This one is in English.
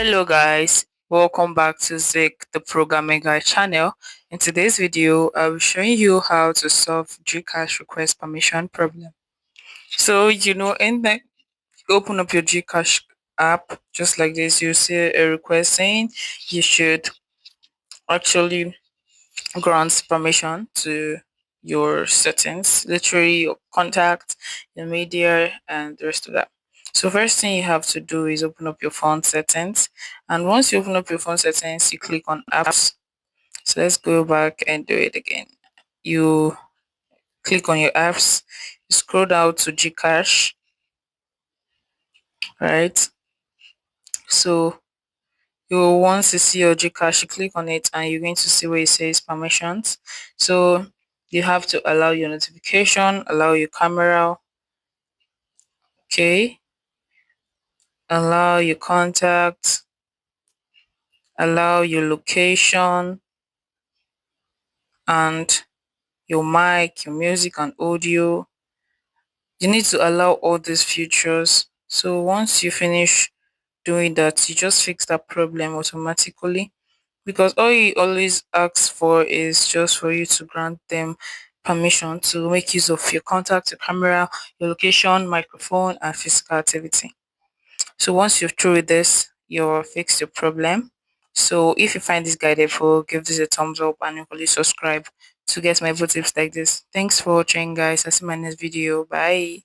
Hello guys, welcome back to Zik the Programming Guy channel. In today's video, I'll be showing you how to solve GCash request permission problem. So in the open up your GCash app just like this, you see a request saying you should actually grant permission to your settings, literally your contact, your media, and the rest of that. So first thing you have to do is open up your phone settings, and once you open up your phone settings, you click on apps. So let's go back and do it again. You click on your apps, you scroll down to GCash, right? So you will want to see your GCash, you click on it and you're going to see where it says permissions. So you have to allow your notification, allow your camera, okay, allow your contact, allow your location, and your mic, your music and audio. You need to allow all these features. So once you finish doing that, you just fix that problem automatically, because all you always ask for is just for you to grant them permission to make use of your contact, your camera, your location, microphone, and physical activity. So once you've through with this, you've fixed your problem. So if you find this guide helpful, give this a thumbs up and equally subscribe to get my tips like this. Thanks for watching guys. I'll see you in my next video. Bye.